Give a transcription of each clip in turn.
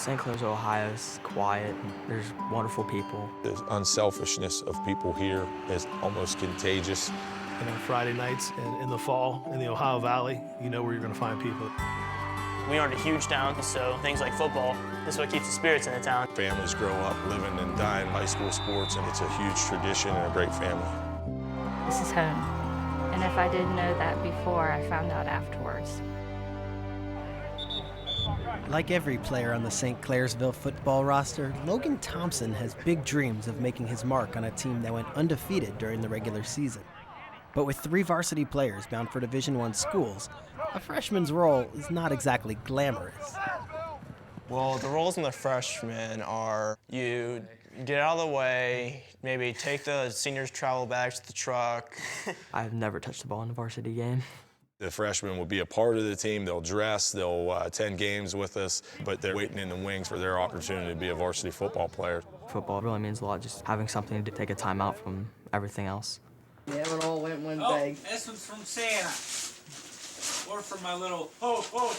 St. Clairsville, Ohio is quiet. There's wonderful people. The unselfishness of people here is almost contagious. You know, Friday nights and in the fall in the Ohio Valley, you know where you're going to find people. We aren't a huge town, so things like football, this is what keeps the spirits in the town. Families grow up living and dying high school sports, and it's a huge tradition and a great family. This is home. And if I didn't know that before, I found out afterwards. Like every player on the St. Clairsville football roster, Logan Thompson has big dreams of making his mark on a team that went undefeated during the regular season. But with 3 varsity players bound for Division I schools, a freshman's role is not exactly glamorous. Well, the roles in the freshmen are you get out of the way, maybe take the seniors' travel bags to the truck. I've never touched the ball in a varsity game. The freshmen will be a part of the team. They'll dress, they'll attend games with us, but they're waiting in the wings for their opportunity to be a varsity football player. Football really means a lot, just having something to take a time out from everything else. Yeah, it all went one Oh, bag. this one's from Santa. Or from my little ho, ho,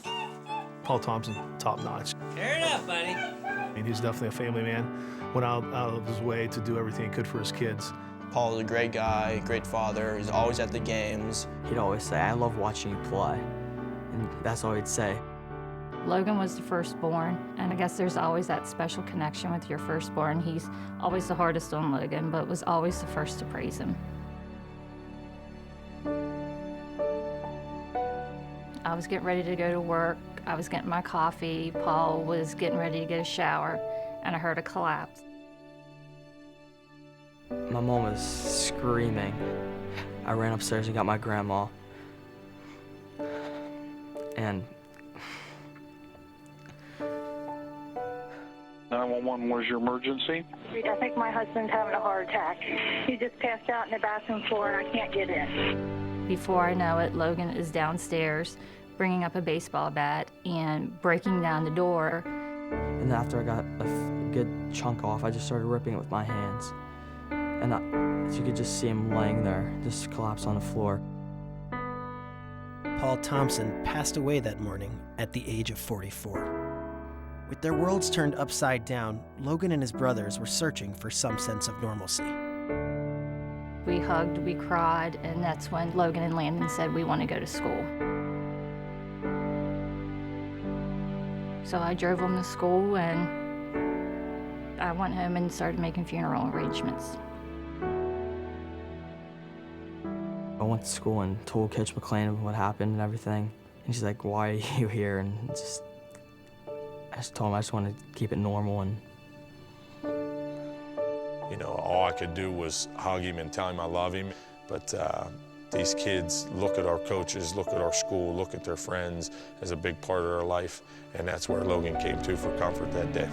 ho. Paul Thompson, top notch. Fair enough, buddy. I mean, he's definitely a family man. Went out of his way to do everything he could for his kids. Paul is a great guy, great father. He's always at the games. He'd always say, I love watching you play. And that's all he'd say. Logan was the firstborn, and I guess there's always that special connection with your firstborn. He's always the hardest on Logan, but was always the first to praise him. I was getting ready to go to work. I was getting my coffee. Paul was getting ready to get a shower, and I heard a collapse. My mom was screaming. I ran upstairs and got my grandma. And 911, where's your emergency? I think my husband's having a heart attack. He just passed out in the bathroom floor and I can't get in. Before I know it, Logan is downstairs bringing up a baseball bat and breaking down the door. And after I got a good chunk off, I just started ripping it with my hands. And you could just see him laying there, just collapse on the floor. Paul Thompson passed away that morning at the age of 44. With their worlds turned upside down, Logan and his brothers were searching for some sense of normalcy. We hugged, we cried, and that's when Logan and Landon said we want to go to school. So I drove them to school, and I went home and started making funeral arrangements. I went to school and told Coach McLean what happened and everything. And she's like, why are you here? And I just told him I just wanted to keep it normal. And You know, all I could do was hug him and tell him I love him. But these kids look at our coaches, look at our school, look at their friends as a big part of their life. And that's where Logan came to for comfort that day.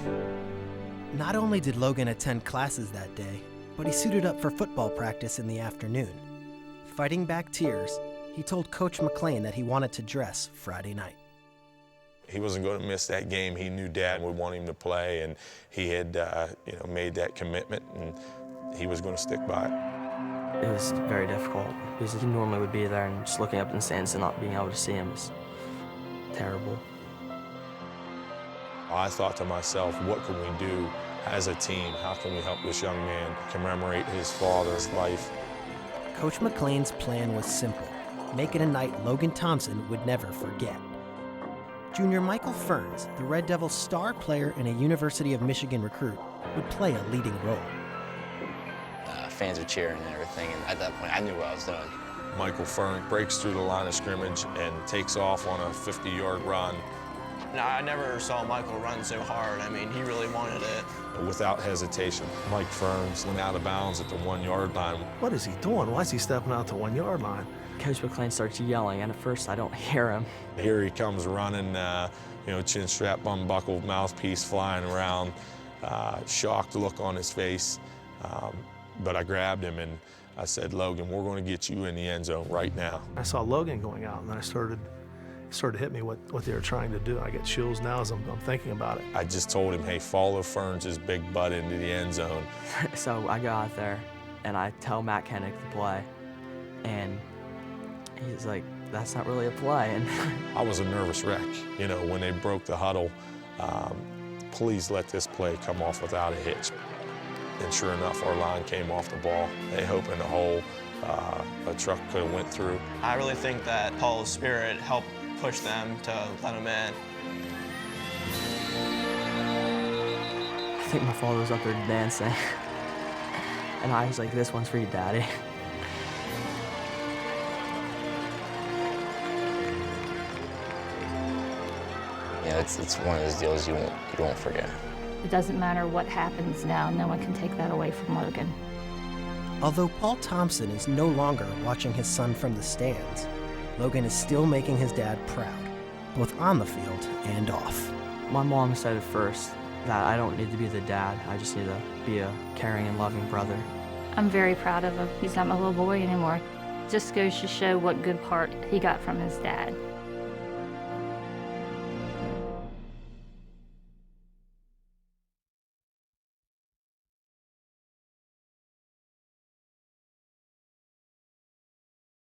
Not only did Logan attend classes that day, but he suited up for football practice in the afternoon. Fighting back tears, he told Coach McLean that he wanted to dress Friday night. He wasn't going to miss that game. He knew Dad would want him to play, and he had made that commitment, and he was going to stick by it. it was very difficult because he normally would be there, and just looking up in the stands and not being able to see him was terrible. I thought to myself, what can we do as a team? How can we help this young man commemorate his father's life? Coach McLean's plan was simple: make it a night Logan Thompson would never forget. Junior Michael Ferns, the Red Devils' star player and a University of Michigan recruit, would play a leading role. Fans are cheering and everything, and at that point, I knew what I was doing. Michael Fern breaks through the line of scrimmage and takes off on a 50-yard run. No, I never saw Michael run so hard. I mean, he really wanted it. Without hesitation, Mike Ferns went out of bounds at the 1-yard line. What is he doing? Why is he stepping out the 1-yard line? Coach McLean starts yelling, and at first I don't hear him. Here he comes running, chin strap unbuckled, mouthpiece flying around, shocked look on his face. But I grabbed him and I said, Logan, we're going to get you in the end zone right now. I saw Logan going out, and then it started to hit me what they were trying to do. I get chills now as I'm thinking about it. I just told him, hey, follow Ferns' big butt into the end zone. So I go out there, and I tell Matt Kennick the play, and he's like, that's not really a play. And I was a nervous wreck. You know, when they broke the huddle, Please let this play come off without a hitch. And sure enough, our line came off the ball. They opened a hole a truck could have went through. I really think that Paul's spirit helped push them to let him in. I think my father was up there dancing. And I was like, this one's for you, Daddy. Yeah, it's one of those deals you won't forget. It doesn't matter what happens now, no one can take that away from Logan. Although Paul Thompson is no longer watching his son from the stands, Logan is still making his dad proud, both on the field and off. My mom said at first that I don't need to be the dad, I just need to be a caring and loving brother. I'm very proud of him. He's not my little boy anymore. Just goes to show what good part he got from his dad.